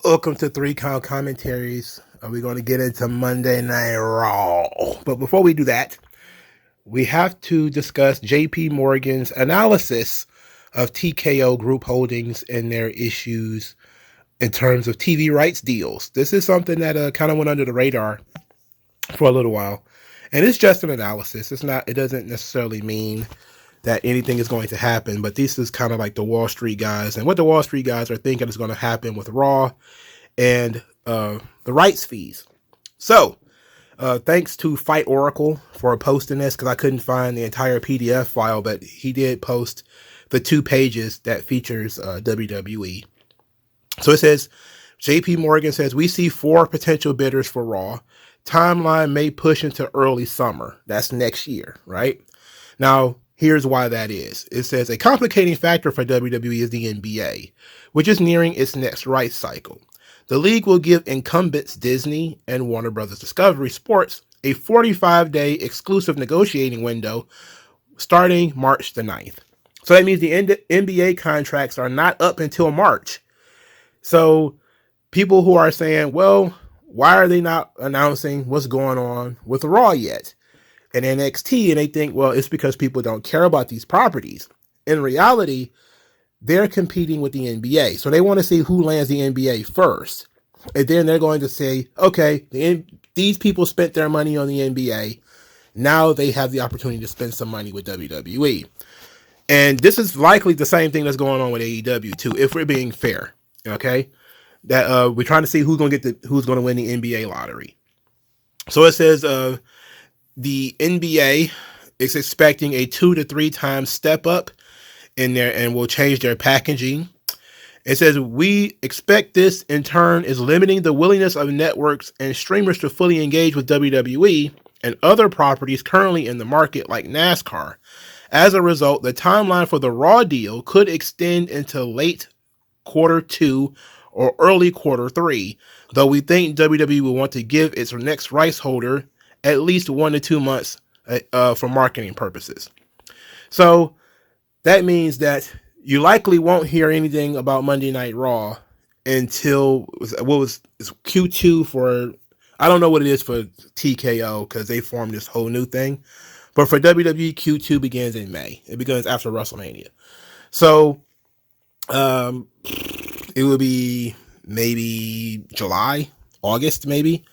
Welcome to Three Count Commentaries. We're going to get into Monday Night Raw. But before we do that, we have to discuss JP Morgan's analysis of TKO Group Holdings and their issues in terms of TV rights deals. This is something that kind of went under the radar for a little while. And it's just an analysis. It doesn't necessarily mean that anything is going to happen, but this is kind of like the Wall Street guys and what the Wall Street guys are thinking is going to happen with Raw and the rights fees. So thanks to Fight Oracle for posting this, because I couldn't find the entire PDF file, but he did post the 2 pages that features WWE. So it says, JP Morgan says, we see 4 potential bidders for Raw. Timeline may push into early summer. That's next year, right? Now, here's why that is. It says a complicating factor for WWE is the NBA, which is nearing its next rights cycle. The league will give incumbents Disney and Warner Bros. Discovery Sports a 45-day exclusive negotiating window starting March the 9th. So that means the NBA contracts are not up until March. So people who are saying, well, why are they not announcing what's going on with Raw yet and NXT? And they think, well, it's because people don't care about these properties. In reality, they're competing with the NBA. So they want to see who lands the NBA first. And then they're going to say, okay, these people spent their money on the NBA. Now they have the opportunity to spend some money with WWE. And this is likely the same thing that's going on with AEW too, if we're being fair. Okay? That we're trying to see who's going to win the NBA lottery. So it says the NBA is expecting a 2 to 3 times step up in there and will change their packaging. It says we expect this in turn is limiting the willingness of networks and streamers to fully engage with WWE and other properties currently in the market like NASCAR. As a result, the timeline for the Raw deal could extend into late Q2 or early Q3, though we think WWE will want to give its next rights holder at least 1 to 2 months for marketing purposes. So that means that you likely won't hear anything about Monday Night Raw until Q2 for, I don't know what it is for TKO because they formed this whole new thing. But for WWE, Q2 begins in May. It begins after WrestleMania. So it will be maybe July, August, maybe.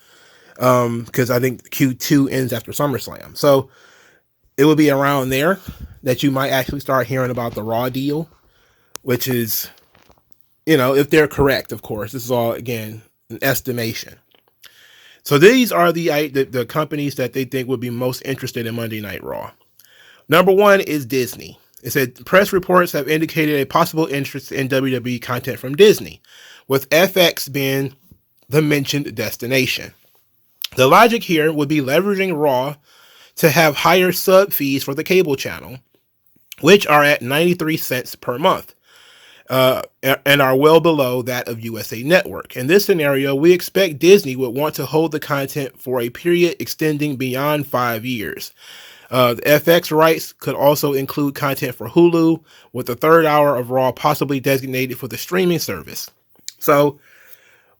Because I think Q2 ends after SummerSlam. So it will be around there that you might actually start hearing about the Raw deal, which is, if they're correct, of course. This is all, again, an estimation. So these are the companies that they think would be most interested in Monday Night Raw. Number 1 is Disney. It said press reports have indicated a possible interest in WWE content from Disney, with FX being the mentioned destination. The logic here would be leveraging Raw to have higher sub fees for the cable channel, which are at 93 cents per month, and are well below that of USA Network. In this scenario, we expect Disney would want to hold the content for a period extending beyond 5 years. The FX rights could also include content for Hulu, with the 3rd hour of Raw possibly designated for the streaming service. So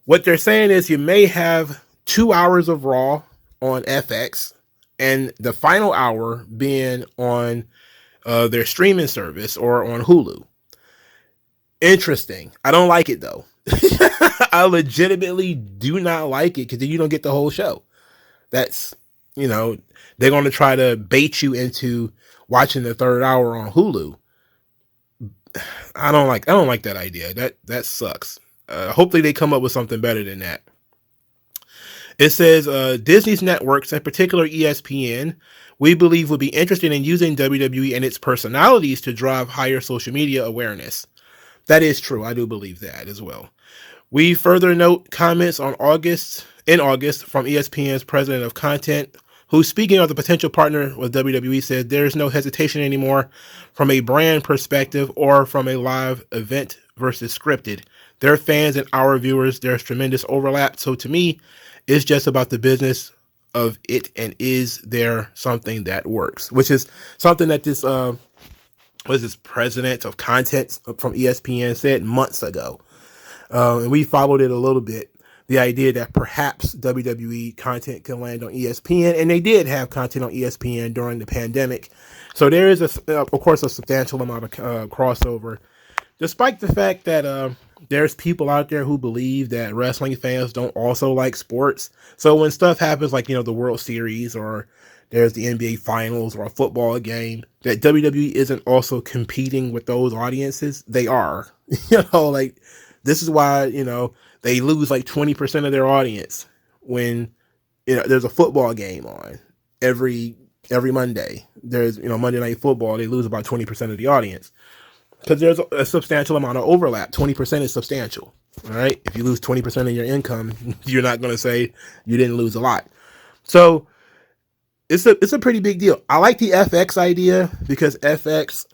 what they're saying is you may have 2 hours of Raw on FX and the final hour being on their streaming service or on Hulu. Interesting. I don't like it though. I legitimately do not like it because then you don't get the whole show. That's, they're going to try to bait you into watching the 3rd hour on Hulu. I don't like that idea. That sucks. Hopefully they come up with something better than that. It says Disney's networks, in particular ESPN, we believe would be interested in using WWE and its personalities to drive higher social media awareness. That is true. I do believe that as well. We further note comments in August from ESPN's president of content, who, speaking of the potential partner with WWE, said there's no hesitation anymore from a brand perspective or from a live event versus scripted. Their fans and our viewers, there's tremendous overlap. So to me, it's just about the business of it, and is there something that works? Which is something that this president of content from ESPN said months ago. And we followed it a little bit. The idea that perhaps WWE content can land on ESPN, and they did have content on ESPN during the pandemic. So there is, of course, a substantial amount of crossover, despite the fact that there's people out there who believe that wrestling fans don't also like sports. So when stuff happens like, the World Series, or there's the NBA Finals, or a football game, that WWE isn't also competing with those audiences. They are. Like, this is why, they lose like 20% of their audience when, there's a football game on every Monday. There's, Monday Night Football. They lose about 20% of the audience because there's a substantial amount of overlap. 20% is substantial. All right. If you lose 20% of your income, you're not going to say you didn't lose a lot. So it's a pretty big deal. I like the FX idea because FX,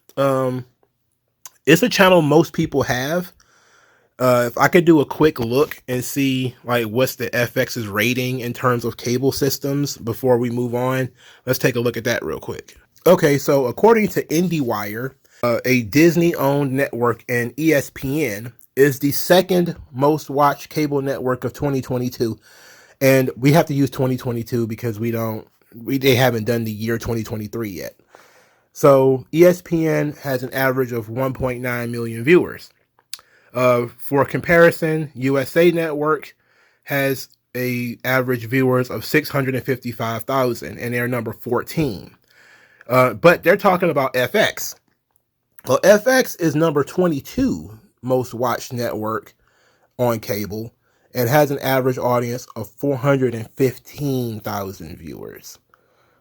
it's a channel most people have. If I could do a quick look and see like what's the FX's rating in terms of cable systems before we move on, let's take a look at that real quick. Okay, so according to IndieWire, a Disney-owned network, and ESPN is the second most watched cable network of 2022, and we have to use 2022 because they haven't done the year 2023 yet. So ESPN has an average of 1.9 million viewers. For comparison, USA Network has a average viewers of 655,000, and they're number 14. But they're talking about FX. Well, FX is number 22 most watched network on cable and has an average audience of 415,000 viewers.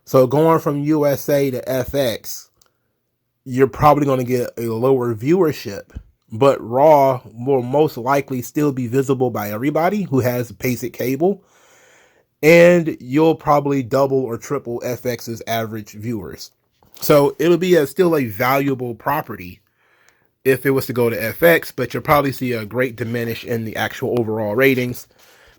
So going from USA to FX, you're probably going to get a lower viewership, but Raw will most likely still be visible by everybody who has basic cable, and you'll probably double or triple FX's average viewers. So it'll be still a valuable property if it was to go to FX, but you'll probably see a great diminish in the actual overall ratings,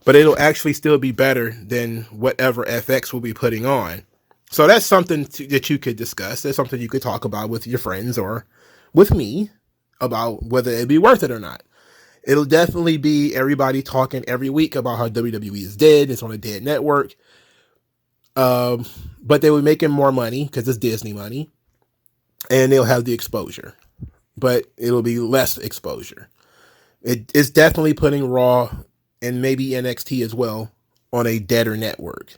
but it'll actually still be better than whatever FX will be putting on. So that's something that you could discuss. That's something you could talk about with your friends or with me about whether it'd be worth it or not. It'll definitely be everybody talking every week about how WWE is dead. It's on a dead network. But they were making more money because it's Disney money, and they'll have the exposure, but it'll be less exposure. It's definitely putting Raw and maybe NXT as well on a deader network.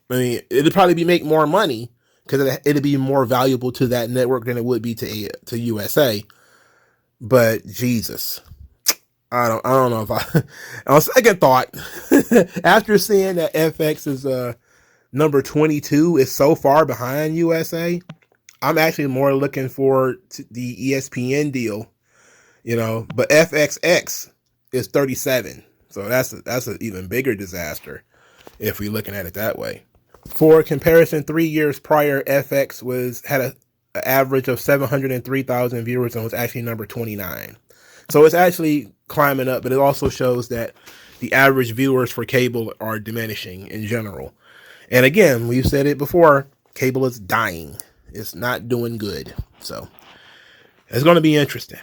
I mean, it'll probably make more money because it'll be more valuable to that network than it would be to USA. But Jesus, I don't know if on second thought, after seeing that FX is number 22 is so far behind USA, I'm actually more looking forward to the ESPN deal, but FXX is 37. So that's an even bigger disaster if we're looking at it that way. For comparison, 3 years prior, FX had an average of 703,000 viewers and was actually number 29. So it's actually climbing up, but it also shows that the average viewers for cable are diminishing in general. And again, we've said it before, cable is dying. It's not doing good. So it's going to be interesting.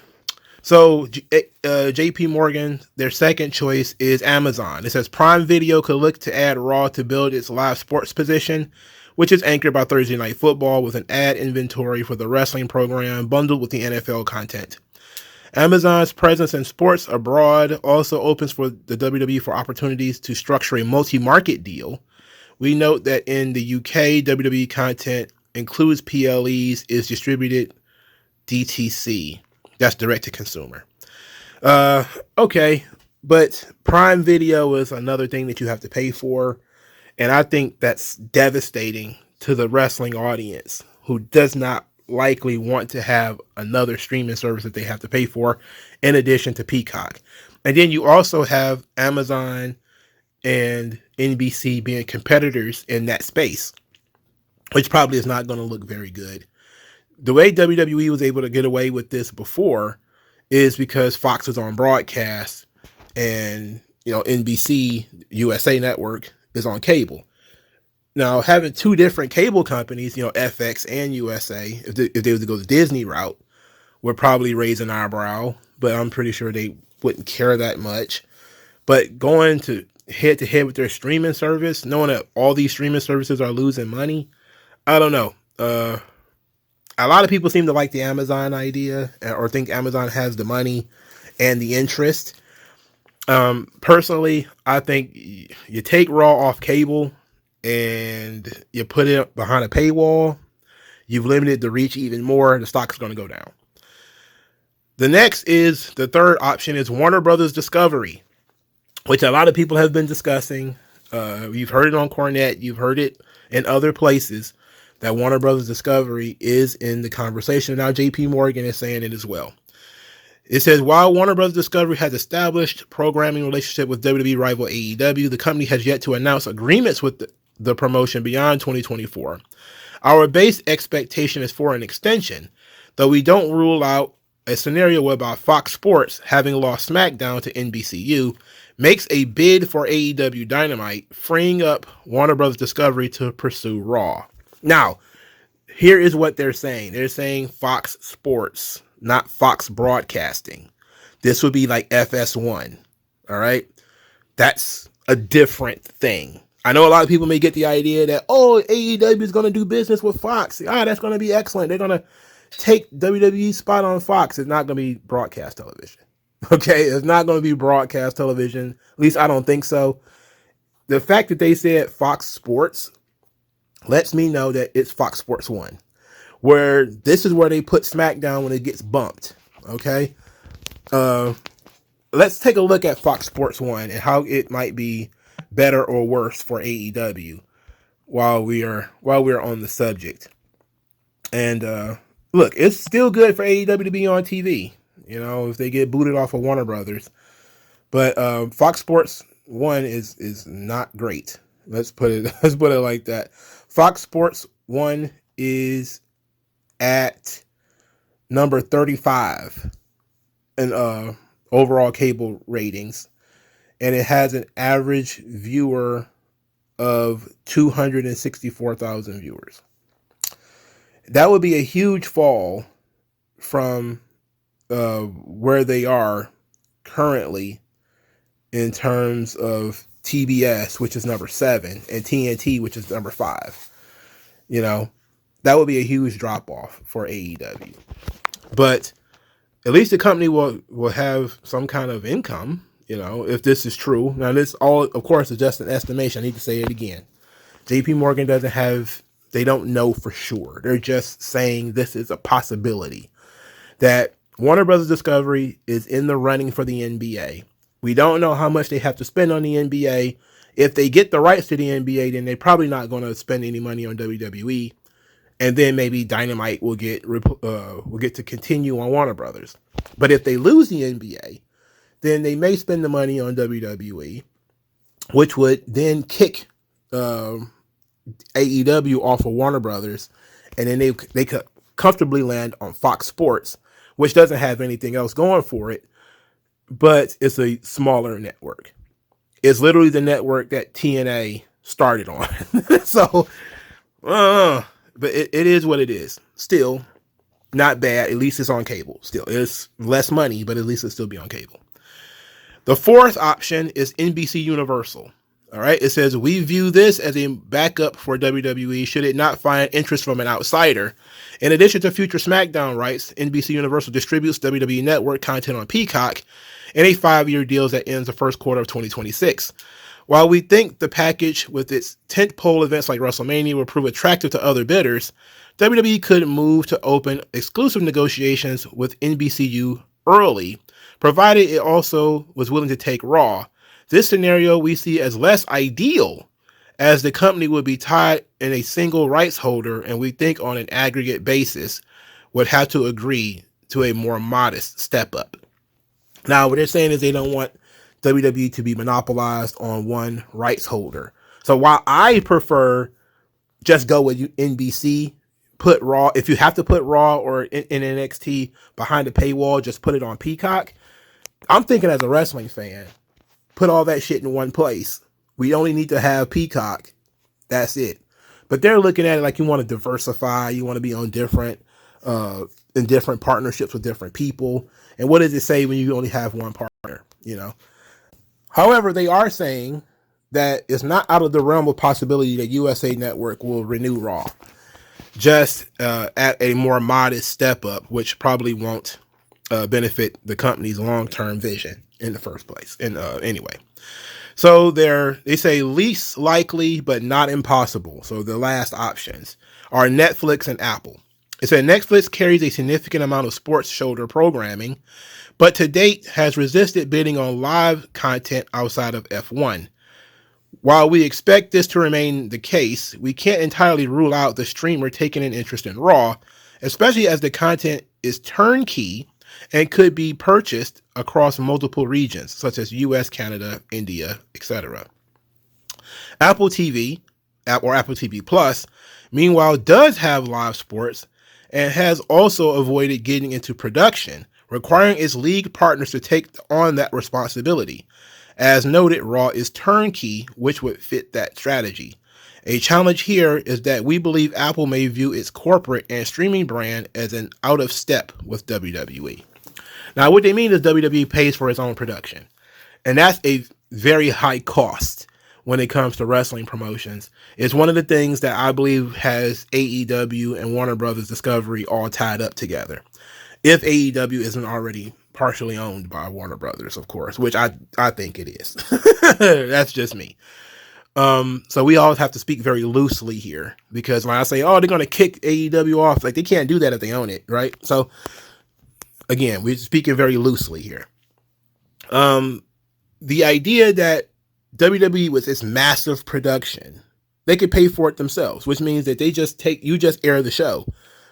So JP Morgan, their second choice is Amazon. It says Prime Video could look to add Raw to build its live sports position, which is anchored by Thursday Night Football with an ad inventory for the wrestling program bundled with the NFL content. Amazon's presence in sports abroad also opens for the WWE for opportunities to structure a multi-market deal. We note that in the UK, WWE content includes PLEs, is distributed DTC. That's direct to consumer. Okay, but Prime Video is another thing that you have to pay for. And I think that's devastating to the wrestling audience who does not likely want to have another streaming service that they have to pay for in addition to Peacock. And then you also have Amazon and NBC being competitors in that space, which probably is not going to look very good. The way WWE was able to get away with this before is because Fox was on broadcast and, NBC, USA Network, is on cable. Now, having two different cable companies, FX and USA, if they were to go the Disney route, would probably raise an eyebrow, but I'm pretty sure they wouldn't care that much. But going to head with their streaming service, knowing that all these streaming services are losing money, I don't know. A lot of people seem to like the Amazon idea or think Amazon has the money and the interest. Personally, I think you take Raw off cable and you put it behind a paywall. You've limited the reach even more. The stock's going to go down. The next is the third option is Warner Brothers Discovery, which a lot of people have been discussing. You've heard it on Cornette. You've heard it in other places that Warner Brothers Discovery is in the conversation. Now JP Morgan is saying it as well. It says, while Warner Brothers Discovery has established programming relationship with WWE rival AEW, the company has yet to announce agreements with the promotion beyond 2024. Our base expectation is for an extension, though we don't rule out a scenario whereby Fox Sports, having lost SmackDown to NBCU, makes a bid for AEW Dynamite, freeing up Warner Brothers Discovery to pursue Raw. Now, here is what they're saying. They're saying Fox Sports, not Fox Broadcasting. This would be like FS1. All right. That's a different thing. I know a lot of people may get the idea that, oh, AEW is going to do business with Fox. That's going to be excellent. They're going to take WWE's spot on Fox. It's not going to be broadcast television. Okay. It's not going to be broadcast television. At least I don't think so. The fact that they said Fox Sports lets me know that it's Fox Sports 1, where this is where they put SmackDown when it gets bumped. Okay. Let's take a look at Fox Sports 1 and how it might be better or worse for AEW while we're on the subject. And look, it's still good for AEW to be on TV, if they get booted off of Warner Brothers. But Fox Sports 1 is not great. Let's put it like that. Fox Sports 1 is at number 35 in overall cable ratings, and it has an average viewer of 264,000 viewers. That would be a huge fall from where they are currently in terms of TBS, which is number 7, and TNT, which is number 5. That would be a huge drop off for AEW. But at least the company will have some kind of income, if this is true. Now, this all, of course, is just an estimation. I need to say it again. JP Morgan they don't know for sure. They're just saying this is a possibility that Warner Brothers Discovery is in the running for the NBA. We don't know how much they have to spend on the NBA. If they get the rights to the NBA, then they're probably not going to spend any money on WWE. And then maybe Dynamite will get to continue on Warner Brothers. But if they lose the NBA, then they may spend the money on WWE, which would then kick AEW off of Warner Brothers, and then they could comfortably land on Fox Sports, which doesn't have anything else going for it, but it's a smaller network. It's literally the network that TNA started on. So, but it is what it is. Still, not bad. At least it's on cable. Still, it's less money, but at least it'll still be on cable. The fourth option is NBC Universal. All right. It says, we view this as a backup for WWE should it not find interest from an outsider. In addition to future SmackDown rights, NBC Universal distributes WWE Network content on Peacock in a 5-year deal that ends the first quarter of 2026. While we think the package with its tentpole events like WrestleMania will prove attractive to other bidders, WWE could move to open exclusive negotiations with NBCU early, provided it also was willing to take Raw. This scenario we see as less ideal, as the company would be tied in a single rights holder, and we think on an aggregate basis would have to agree to a more modest step up. Now, what they're saying is they don't want WWE to be monopolized on one rights holder. So while I prefer just go with NBC, put Raw, if you have to put Raw or in NXT behind the paywall, just put it on Peacock. I'm thinking as a wrestling fan, put all that shit in one place. We only need to have Peacock. That's it. But they're looking at it like you want to diversify. You want to be on in different partnerships with different people. And what does it say when you only have one partner? you know. However, they are saying that it's not out of the realm of possibility that USA Network will renew Raw, just at a more modest step up, which probably won't benefit the company's long-term vision in the first place. And anyway, so they say least likely but not impossible. So the last options are Netflix and Apple. It said Netflix carries a significant amount of sports shoulder programming, but to date has resisted bidding on live content outside of F1. While we expect this to remain the case, we can't entirely rule out the streamer taking an interest in Raw, especially as the content is turnkey and could be purchased across multiple regions, such as US, Canada, India, etc. Apple TV, or Apple TV Plus, meanwhile, does have live sports and has also avoided getting into production, requiring its league partners to take on that responsibility. As noted, Raw is turnkey, which would fit that strategy. A challenge here is that we believe Apple may view its corporate and streaming brand as an out of step with WWE. Now, what they mean is WWE pays for its own production, and that's a very high cost when it comes to wrestling promotions. It's one of the things that I believe has AEW and Warner Brothers Discovery all tied up together. If AEW isn't already partially owned by Warner Brothers, of course, which I think it is. That's just me. So we always have to speak very loosely here, because when I say, oh, they're going to kick AEW off, like, they can't do that if they own it, right? So again, we're speaking very loosely here. The idea that WWE with its massive production, they could pay for it themselves, which means that you just air the show.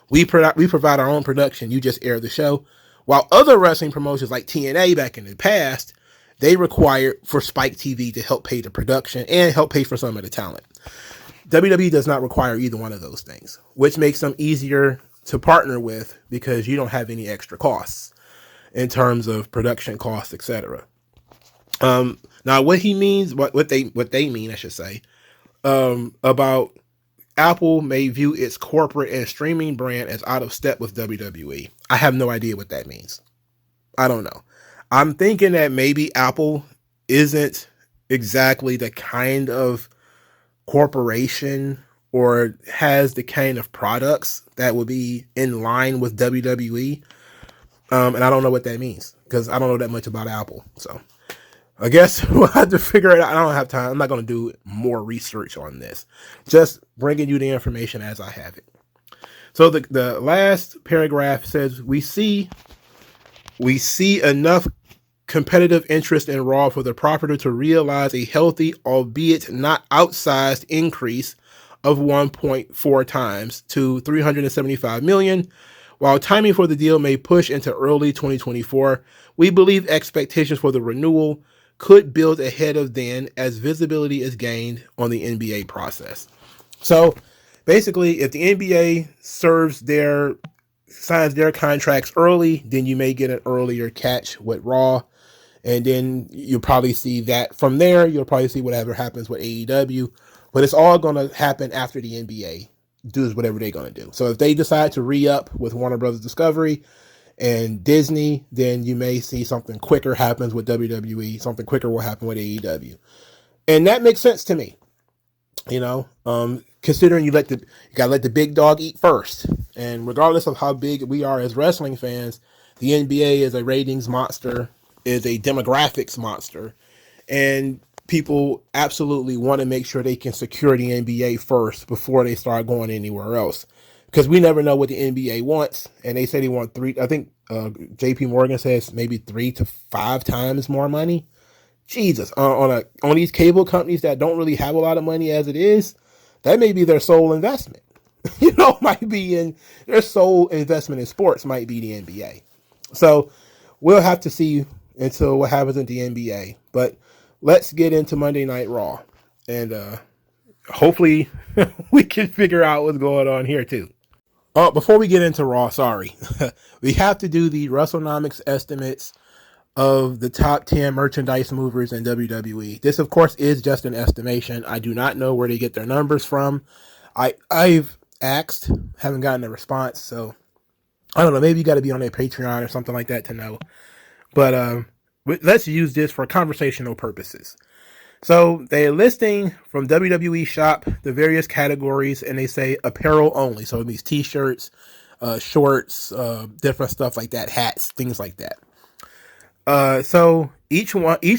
We provide our own production. You just air the show. While other wrestling promotions like TNA back in the past, they required for Spike TV to help pay the production and help pay for some of the talent. WWE does not require either one of those things, which makes them easier to partner with because you don't have any extra costs in terms of production costs, etc. Now, what he means, what they mean, I should say, about Apple may view its corporate and streaming brand as out of step with WWE. I have no idea what that means. I don't know. I'm thinking that maybe Apple isn't exactly the kind of corporation or has the kind of products that would be in line with WWE. And I don't know what that means because I don't know that much about Apple. So I guess we'll have to figure it out. I don't have time. I'm not going to do more research on this. Just bringing you the information as I have it. So the last paragraph says, we see enough competitive interest in Raw for the property to realize a healthy, albeit not outsized, increase of 1.4 times to $375 million. While timing for the deal may push into early 2024, we believe expectations for the renewal could build ahead of then as visibility is gained on the NBA process. So basically, if the NBA signs their contracts early, then you may get an earlier catch with Raw. And then you'll probably see that from there. You'll probably see whatever happens with AEW. But it's all going to happen after the NBA does whatever they're going to do. So if they decide to re-up with Warner Brothers Discovery and Disney, then you may see something quicker happens with WWE. Something quicker will happen with AEW. And that makes sense to me. Considering you gotta let the big dog eat first. And regardless of how big we are as wrestling fans, the NBA is a ratings monster, is a demographics monster, and people absolutely want to make sure they can secure the NBA first before they start going anywhere else. Because we never know what the NBA wants, and they say they want I think JP Morgan says maybe 3 to 5 times more money. Jesus, on these cable companies that don't really have a lot of money as it is, that may be their sole investment. Might be in their sole investment in sports might be the NBA. So we'll have to see until what happens in the NBA. But let's get into Monday Night Raw, and hopefully we can figure out what's going on here too. Before we get into Raw, we have to do the WrestleNomics estimates of the top 10 merchandise movers in WWE. This, of course, is just an estimation. I do not know where they get their numbers from. I've asked, haven't gotten a response, so I don't know. Maybe you got to be on their Patreon or something like that to know. But let's use this for conversational purposes. So they're listing from WWE Shop the various categories, and they say apparel only. So it means t-shirts, shorts, different stuff like that, hats, things like that. So each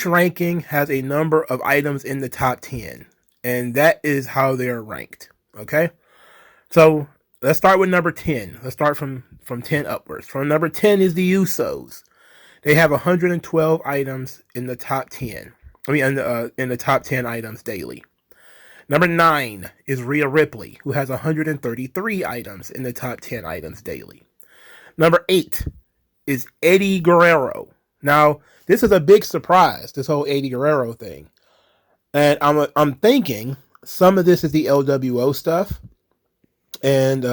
ranking has a number of items in the top 10, and that is how they're ranked. Okay, so let's start with number 10. Let's start from 10 upwards. From number 10 is the Usos. They have 112 items in the top 10. In the top 10 items daily. Number 9 is Rhea Ripley, who has 133 items in the top 10 items daily. Number 8 is Eddie Guerrero. Now, this is a big surprise, this whole Eddie Guerrero thing. And I'm thinking some of this is the LWO stuff. And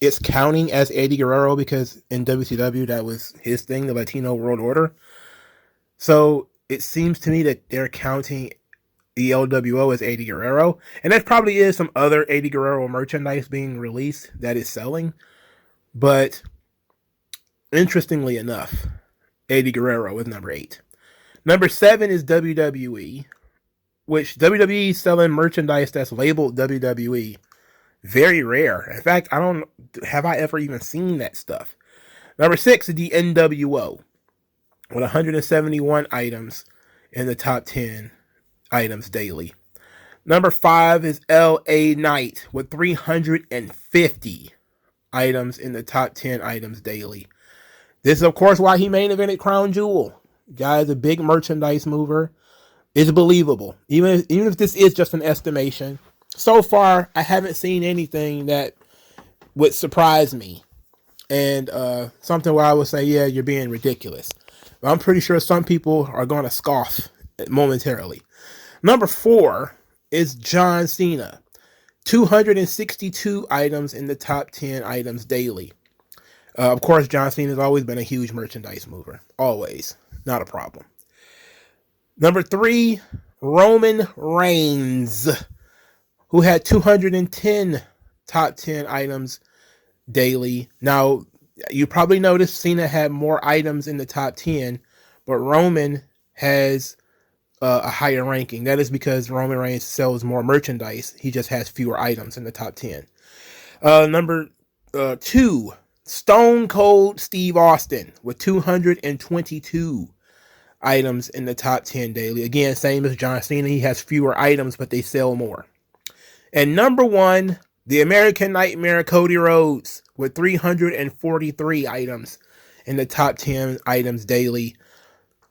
it's counting as Eddie Guerrero because in WCW, that was his thing, the Latino World Order. So it seems to me that they're counting the LWO as Eddie Guerrero. And that probably is some other Eddie Guerrero merchandise being released that is selling. But interestingly enough, Eddie Guerrero is number 8. Number 7 is WWE, which WWE is selling merchandise that's labeled WWE. Very rare. In fact, have I ever even seen that stuff. Number 6 is the NWO with 171 items in the top 10 items daily. Number 5 is LA Knight with 350 items in the top 10 items daily. This is, of course, why he main evented Crown Jewel. Guy is a big merchandise mover. It's believable. Even if this is just an estimation. So far, I haven't seen anything that would surprise me. And something where I would say, yeah, you're being ridiculous. But I'm pretty sure some people are going to scoff momentarily. Number 4 is John Cena. 262 items in the top 10 items daily. Of course, John Cena has always been a huge merchandise mover. Always. Not a problem. Number 3, Roman Reigns, who had 210 top 10 items daily. Now, you probably noticed Cena had more items in the top 10, but Roman has a higher ranking. That is because Roman Reigns sells more merchandise. He just has fewer items in the top 10. Number 2, Stone Cold Steve Austin with 222 items in the top 10 daily. Again, same as John Cena. He has fewer items, but they sell more. And number 1, the American Nightmare Cody Rhodes with 343 items in the top 10 items daily.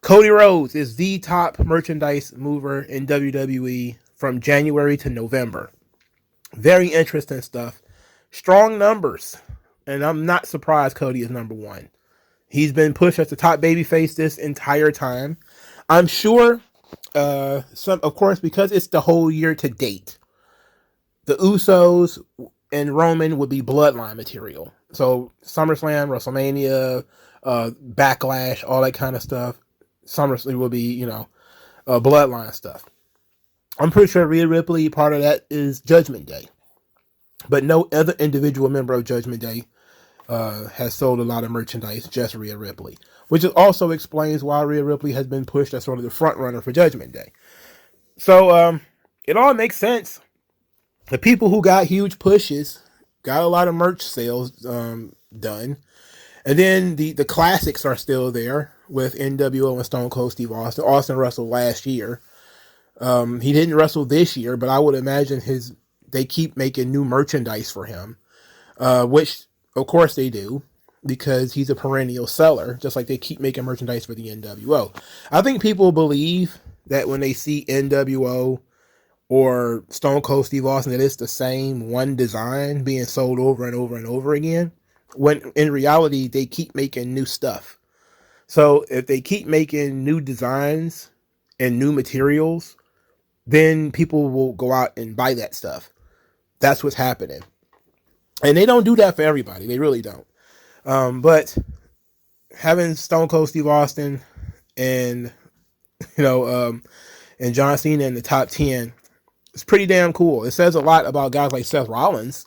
Cody Rhodes is the top merchandise mover in WWE from January to November. Very interesting stuff. Strong numbers. And I'm not surprised Cody is number 1. He's been pushed as the top babyface this entire time. I'm sure, of course, because it's the whole year to date, the Usos and Roman would be bloodline material. So SummerSlam, WrestleMania, Backlash, all that kind of stuff. SummerSlam will be, bloodline stuff. I'm pretty sure Rhea Ripley, part of that is Judgment Day. But no other individual member of Judgment Day has sold a lot of merchandise, just Rhea Ripley. Which also explains why Rhea Ripley has been pushed as sort of the front runner for Judgment Day. So it all makes sense. The people who got huge pushes got a lot of merch sales done. And then the classics are still there with NWO and Stone Cold Steve Austin. Austin wrestled last year. He didn't wrestle this year, but I would imagine they keep making new merchandise for him, which of course they do because he's a perennial seller, just like they keep making merchandise for the NWO. I think people believe that when they see NWO or Stone Cold Steve Austin, that it's the same one design being sold over and over and over again, when in reality, they keep making new stuff. So if they keep making new designs and new materials, then people will go out and buy that stuff. That's what's happening. And they don't do that for everybody. They really don't. But having Stone Cold Steve Austin and, and John Cena in the top 10, it's pretty damn cool. It says a lot about guys like Seth Rollins,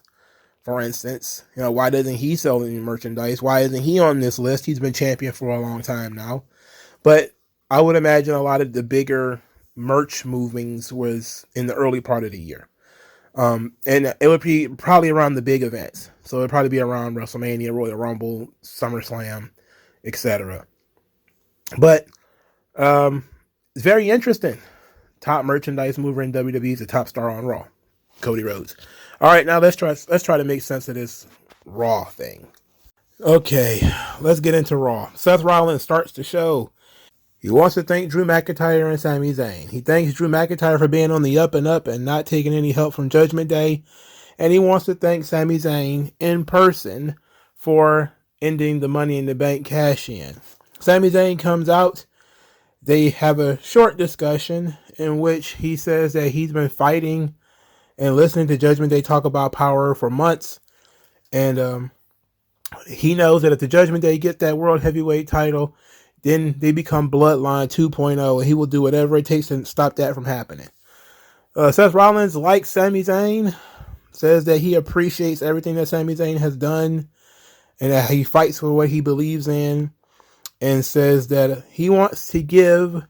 for instance. Why doesn't he sell any merchandise? Why isn't he on this list? He's been champion for a long time now. But I would imagine a lot of the bigger merch movings was in the early part of the year. And it would be probably around the big events. So it would probably be around WrestleMania, Royal Rumble, SummerSlam, etc. But it's very interesting. Top merchandise mover in WWE is the top star on Raw, Cody Rhodes. All right, now let's try to make sense of this Raw thing. Okay, let's get into Raw. Seth Rollins starts the show. He wants to thank Drew McIntyre and Sami Zayn. He thanks Drew McIntyre for being on the up and up and not taking any help from Judgment Day. And he wants to thank Sami Zayn in person for ending the Money in the Bank cash-in. Sami Zayn comes out. They have a short discussion in which he says that he's been fighting and listening to Judgment Day talk about power for months. And he knows that if the Judgment Day get that World Heavyweight title, then they become Bloodline 2.0, and he will do whatever it takes to stop that from happening. Seth Rollins likes Sami Zayn, says that he appreciates everything that Sami Zayn has done, and that he fights for what he believes in, and says that he wants to give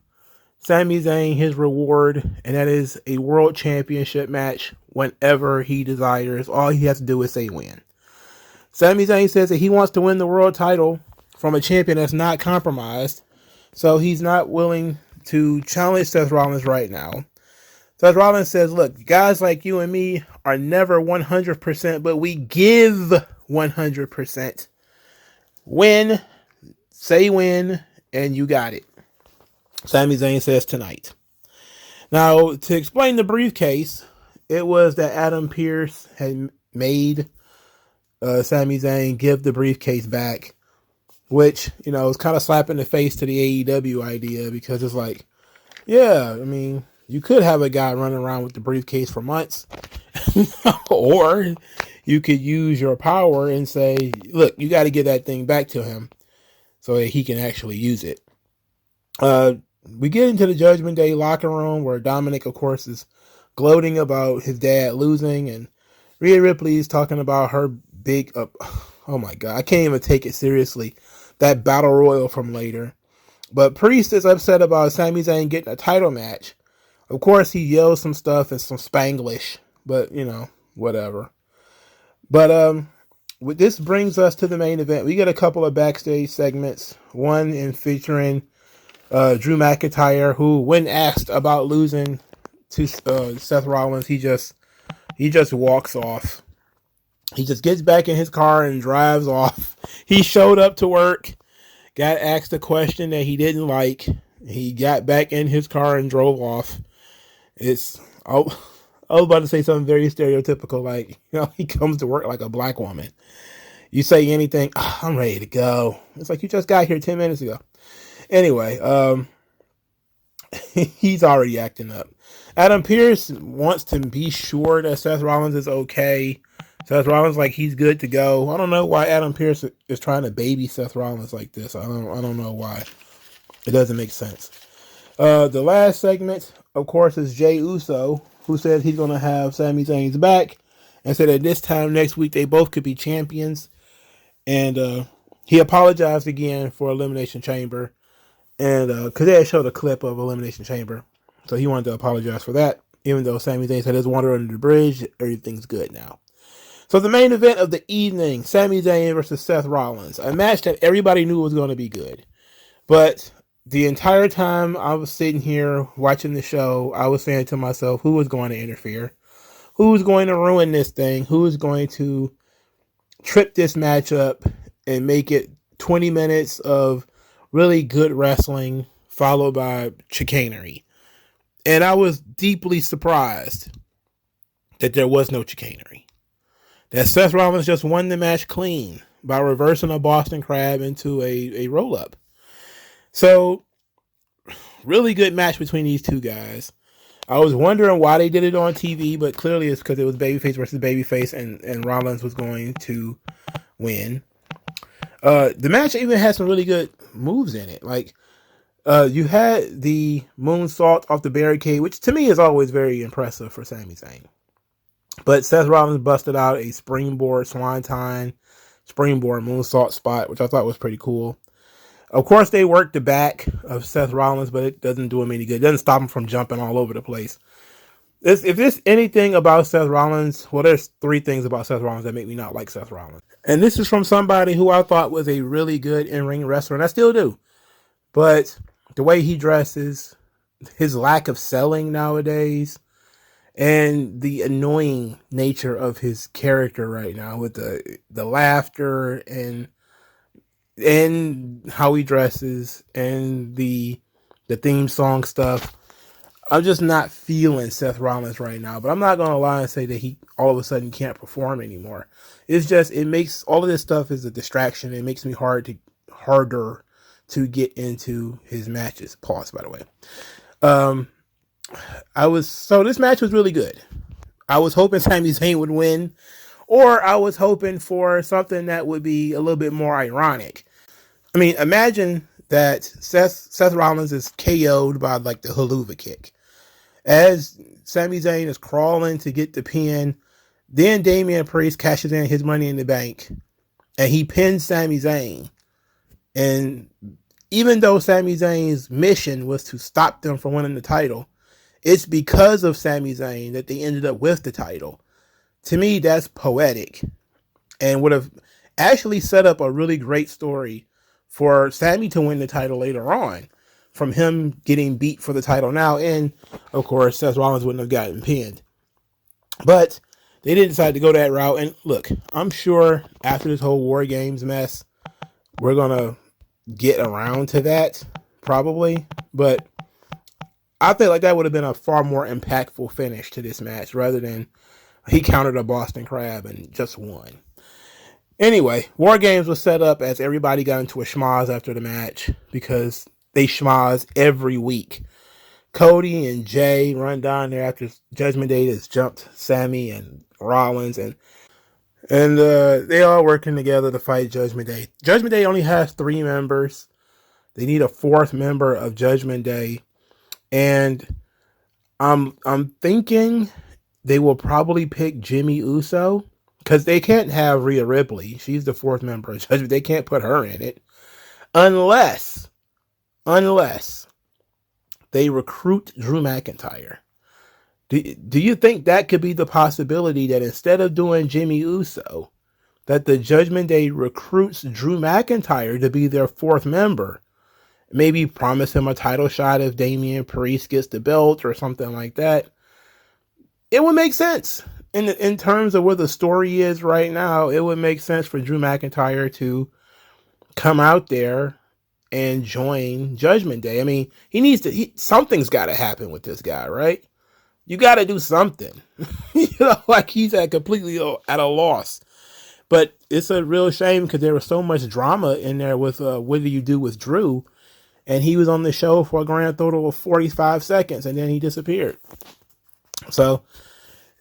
Sami Zayn his reward, and that is a world championship match whenever he desires. All he has to do is say win. Sami Zayn says that he wants to win the world title from a champion that's not compromised, so he's not willing to challenge Seth Rollins right now. Seth Rollins says, look, guys like you and me are never 100%, but we give 100%. Win, say win, and you got it. Sami Zayn says tonight. Now, to explain the briefcase, it was that Adam Pearce had made Sami Zayn give the briefcase back, which, you know, is kind of slapping the face to the AEW idea, because it's like, yeah, I mean, you could have a guy running around with the briefcase for months, or you could use your power and say, look, you got to get that thing back to him so that he can actually use it. We get into the Judgment Day locker room where Dominic, of course, is gloating about his dad losing, and Rhea Ripley is talking about her big, oh my God, I can't even take it seriously, that battle royal from later. But Priest is upset about Sami Zayn getting a title match. Of course, he yells some stuff in some Spanglish, but, you know, whatever. But this brings us to the main event. We get a couple of backstage segments, one in featuring Drew McIntyre, who, when asked about losing to Seth Rollins, he just walks off. He just gets back in his car and drives off. He showed up to work, got asked a question that he didn't like. He got back in his car and drove off. I was about to say something very stereotypical, like, you know, he comes to work like a black woman. You say anything, oh, I'm ready to go. It's like, you just got here 10 minutes ago. Anyway, he's already acting up. Adam Pearce wants to be sure that Seth Rollins is okay. Seth Rollins, like, he's good to go. I don't know why Adam Pearce is trying to baby Seth Rollins like this. I don't know why. It doesn't make sense. The last segment, of course, is Jey Uso, who says he's going to have Sami Zayn's back, and said that this time next week they both could be champions. And he apologized again for Elimination Chamber, and because they had showed a clip of Elimination Chamber, so he wanted to apologize for that. Even though Sami Zayn said his water under the bridge, everything's good now. So the main event of the evening, Sami Zayn versus Seth Rollins, a match that everybody knew was going to be good. But the entire time I was sitting here watching the show, I was saying to myself, who was going to interfere? Who's going to ruin this thing? Who is going to trip this match up and make it 20 minutes of really good wrestling followed by chicanery? And I was deeply surprised that there was no chicanery. That Seth Rollins just won the match clean by reversing a Boston Crab into a roll-up. So, really good match between these two guys. I was wondering why they did it on TV, but clearly it's because it was babyface versus babyface, and Rollins was going to win. The match even had some really good moves in it. Like, you had the moonsault off the barricade, which to me is always very impressive for Sami Zayn. But Seth Rollins busted out a springboard swanton, springboard moonsault spot, which I thought was pretty cool. Of course, they worked the back of Seth Rollins, but it doesn't do him any good. It doesn't stop him from jumping all over the place. If there's anything about Seth Rollins, well, there's three things about Seth Rollins that make me not like Seth Rollins. And this is from somebody who I thought was a really good in-ring wrestler, and I still do. But the way he dresses, his lack of selling nowadays, and the annoying nature of his character right now with the laughter and how he dresses and the theme song stuff, I'm just not feeling Seth Rollins right now. But I'm not going to lie and say that he all of a sudden can't perform anymore. It's just, it makes all of this stuff is a distraction. It makes me harder to get into his matches. Pause, by the way. So this match was really good. I was hoping Sami Zayn would win, or I was hoping for something that would be a little bit more ironic. I mean, imagine that Seth Rollins is KO'd by like the haluva kick. As Sami Zayn is crawling to get the pin, then Damian Priest cashes in his Money in the Bank, and he pins Sami Zayn. And even though Sami Zayn's mission was to stop them from winning the title, it's because of Sami Zayn that they ended up with the title. To me, that's poetic and would have actually set up a really great story for Sami to win the title later on, from him getting beat for the title now. And, of course, Seth Rollins wouldn't have gotten pinned. But they didn't decide to go that route. And look, I'm sure after this whole War Games mess, we're going to get around to that, probably. But I feel like that would have been a far more impactful finish to this match rather than he countered a Boston Crab and just won. Anyway, War Games was set up as everybody got into a schmoz after the match because they schmoz every week. Cody and Jay run down there after Judgment Day has jumped Sami and Rollins, and they all working together to fight Judgment Day. Judgment Day only has 3 members. They need a 4th member of Judgment Day. And I'm thinking they will probably pick Jimmy Uso, because they can't have Rhea Ripley. She's the 4th member of Judgment. They can't put her in it unless they recruit Drew McIntyre. Do you think that could be the possibility that instead of doing Jimmy Uso, that the Judgment Day recruits Drew McIntyre to be their 4th member? Maybe promise him a title shot if Damian Priest gets the belt or something like that. It would make sense. In terms of where the story is right now, it would make sense for Drew McIntyre to come out there and join Judgment Day. I mean, something's got to happen with this guy, right? You got to do something. Like he's completely at a loss. But it's a real shame because there was so much drama in there with what do you do with Drew? And he was on the show for a grand total of 45 seconds, and then he disappeared. So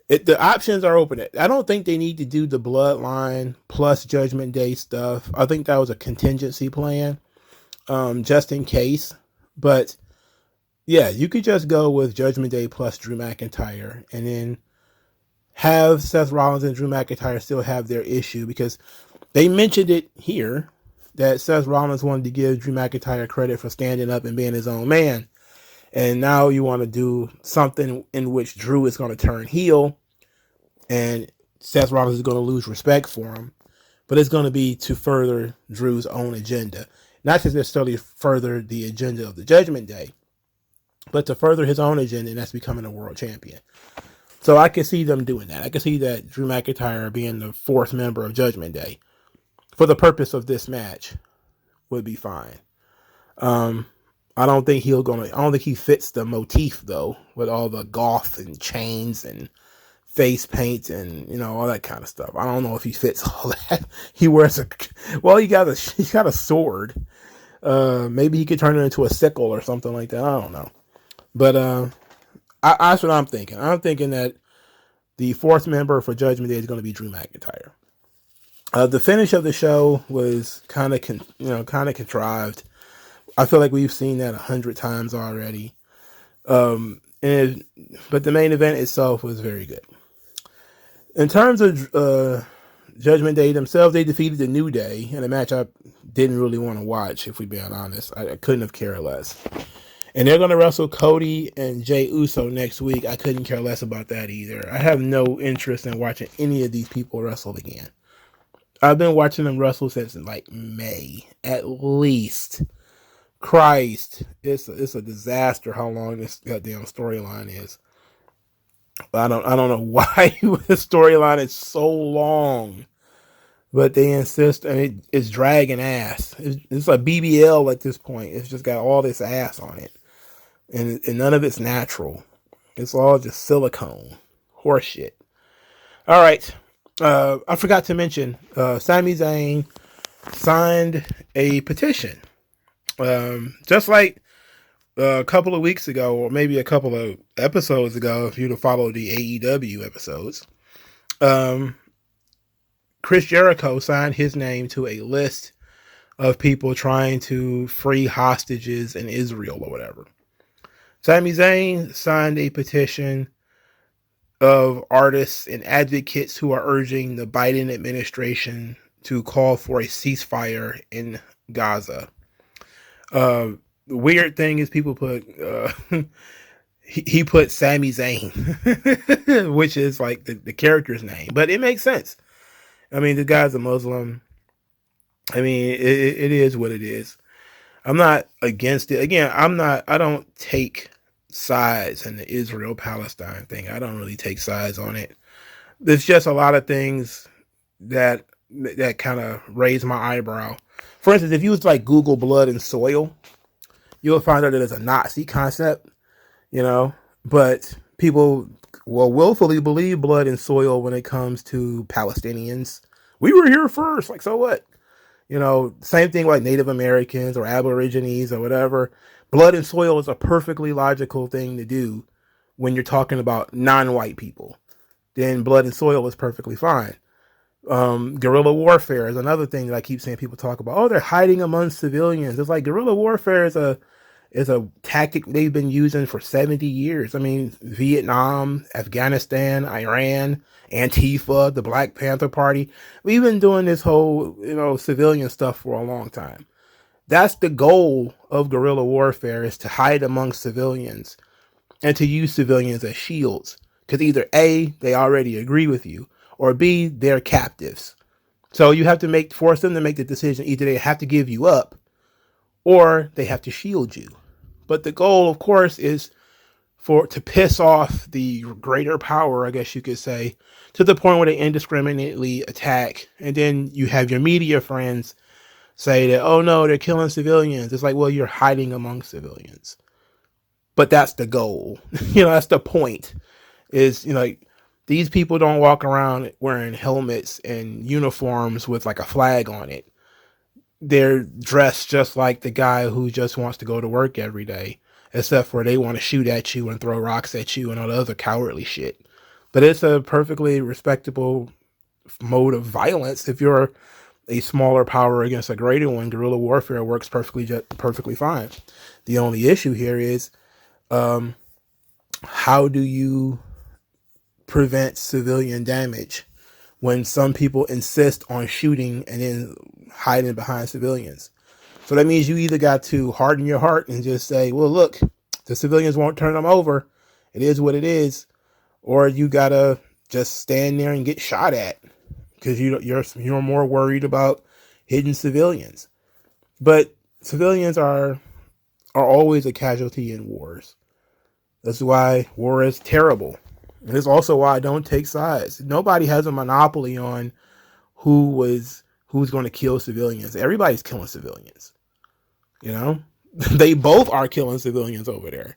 the options are open. I don't think they need to do the Bloodline plus Judgment Day stuff. I think that was a contingency plan, just in case. But yeah, you could just go with Judgment Day plus Drew McIntyre, and then have Seth Rollins and Drew McIntyre still have their issue, because they mentioned it here that Seth Rollins wanted to give Drew McIntyre credit for standing up and being his own man. And now you want to do something in which Drew is going to turn heel and Seth Rollins is going to lose respect for him. But it's going to be to further Drew's own agenda. Not to necessarily further the agenda of the Judgment Day, but to further his own agenda, and that's becoming a world champion. So I can see them doing that. I can see that Drew McIntyre being the 4th member of Judgment Day for the purpose of this match would be fine. I don't think he fits the motif though, with all the goth and chains and face paint and all that kind of stuff. I don't know if he fits all that. He wears he got a sword. Maybe he could turn it into a sickle or something like that. I don't know. But that's what I'm thinking. I'm thinking that the 4th member for Judgment Day is going to be Drew McIntyre. The finish of the show was kind of contrived. I feel like we've seen that 100 times already. But the main event itself was very good. In terms of Judgment Day themselves, they defeated the New Day in a match I didn't really want to watch, if we're being honest. I couldn't have cared less. And they're going to wrestle Cody and Jey Uso next week. I couldn't care less about that either. I have no interest in watching any of these people wrestle again. I've been watching them wrestle since like May, at least. Christ, it's a disaster how long this goddamn storyline is. I don't know why the storyline is so long, but they insist, and it's dragging ass. It's like BBL at this point. It's just got all this ass on it, and none of it's natural. It's all just silicone horseshit. All right, I forgot to mention, Sami Zayn signed a petition, just like a couple of weeks ago, or maybe a couple of episodes ago, if you'd have followed the AEW episodes. Chris Jericho signed his name to a list of people trying to free hostages in Israel or whatever. Sami Zayn signed a petition of artists and advocates who are urging the Biden administration to call for a ceasefire in Gaza. The weird thing is people put he put Sami Zayn, which is like the character's name, but it makes sense. I mean, the guy's a Muslim. I mean, it is what it is. I'm not against it. Again, I don't take sides in the Israel-Palestine thing. I don't really take sides on it. There's just a lot of things that kind of raise my eyebrow. For instance, if you was like Google blood and soil, you'll find out that it's a Nazi concept, but people will willfully believe blood and soil when it comes to Palestinians. We were here first. Like, so what? Same thing like Native Americans or Aborigines or whatever. Blood and soil is a perfectly logical thing to do when you're talking about non-white people. Then blood and soil is perfectly fine. Guerrilla warfare is another thing that I keep seeing people talk about. Oh, they're hiding among civilians. It's like guerrilla warfare is a tactic they've been using for 70 years. I mean, Vietnam, Afghanistan, Iran, Antifa, the Black Panther Party. We've been doing this whole, civilian stuff for a long time. That's the goal of guerrilla warfare, is to hide among civilians and to use civilians as shields. Because either A, they already agree with you, or B, they're captives. So you have to force them to make the decision. Either they have to give you up or they have to shield you. But the goal, of course, is to piss off the greater power, I guess you could say, to the point where they indiscriminately attack. And then you have your media friends say that, oh no, they're killing civilians. It's like, well, you're hiding among civilians. But that's the goal. That's the point. Is, these people don't walk around wearing helmets and uniforms with like a flag on it. They're dressed just like the guy who just wants to go to work every day, except for they want to shoot at you and throw rocks at you and all the other cowardly shit. But it's a perfectly respectable mode of violence. If you're a smaller power against a greater one, guerrilla warfare works perfectly fine. The only issue here is, how do you prevent civilian damage when some people insist on shooting and then hiding behind civilians? So that means you either got to harden your heart and just say, well, look, the civilians won't turn them over. It is what it is. Or you got to just stand there and get shot at because you're more worried about hidden civilians. But civilians are always a casualty in wars. That's why war is terrible. And it's also why I don't take sides. Nobody has a monopoly on who's going to kill civilians. Everybody's killing civilians. They both are killing civilians over there.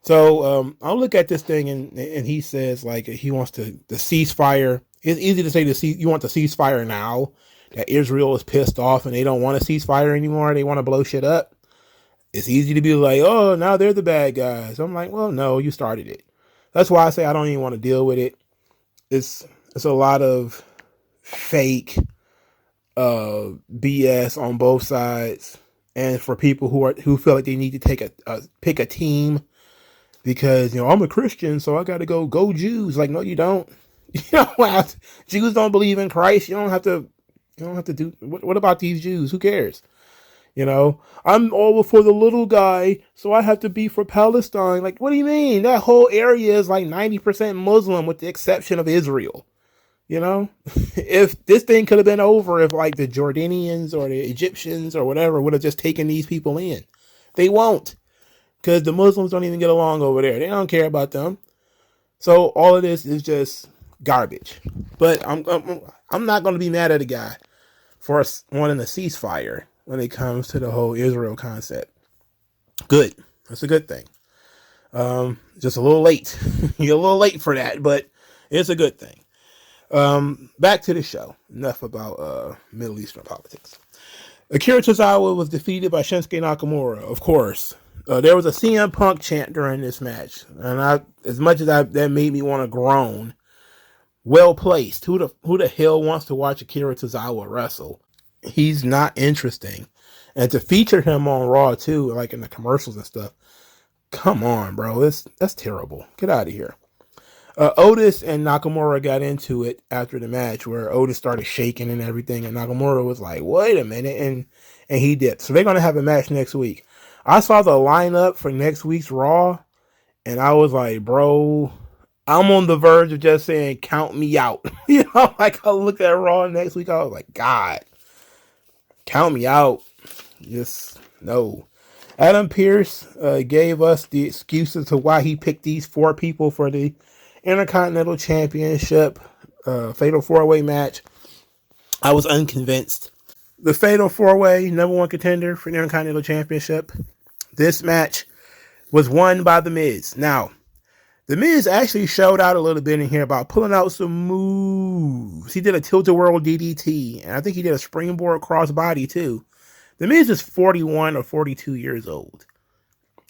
So I'll look at this thing and he says like he wants the ceasefire. It's easy to say you want the ceasefire now that Israel is pissed off and they don't want a ceasefire anymore. They want to blow shit up. It's easy to be like, oh, now they're the bad guys. I'm like, well, no, you started it. That's why I say I don't even want to deal with it. It's a lot of fake BS on both sides, and for people who feel like they need to pick a team because I'm a Christian, so I got to go Jews. Like, no, you don't. You know, Jews don't believe in Christ. You don't have to. You don't have to do. What about these Jews? Who cares? You know, I'm all for the little guy, so I have to be for Palestine. Like, what do you mean? That whole area is like 90% Muslim, with the exception of Israel. You know, if this thing could have been over, if like the Jordanians or the Egyptians or whatever would have just taken these people in, they won't, because the Muslims don't even get along over there. They don't care about them. So all of this is just garbage. But I'm not going to be mad at a guy for wanting a ceasefire when it comes to the whole Israel concept. Good. That's a good thing. Just a little late. You're a little late for that, but it's a good thing. Back to the show. Enough about Middle Eastern politics. Akira Tozawa was defeated by Shinsuke Nakamura, of course. There was a CM Punk chant during this match, and as much as that made me want to groan, well placed. Who the hell wants to watch Akira Tozawa wrestle? He's not interesting. And to feature him on Raw too, like in the commercials and stuff, come on, bro. That's terrible. Get out of here. Otis and Nakamura got into it after the match, where Otis started shaking and everything, and Nakamura was like, wait a minute, and he dipped. So they're going to have a match next week. I saw the lineup for next week's Raw, and I was like, bro, I'm on the verge of just saying, count me out. You know, like I looked at Raw next week, I was like, God, count me out. Just no. Adam Pearce gave us the excuses to why he picked these 4 people for the Intercontinental Championship Fatal 4-Way match. I was unconvinced. The Fatal 4-Way number 1 contender for the Intercontinental Championship. This match was won by The Miz. Now, The Miz actually showed out a little bit in here about pulling out some moves. He did a tilt-a-whirl DDT, and I think he did a springboard crossbody too. The Miz is 41 or 42 years old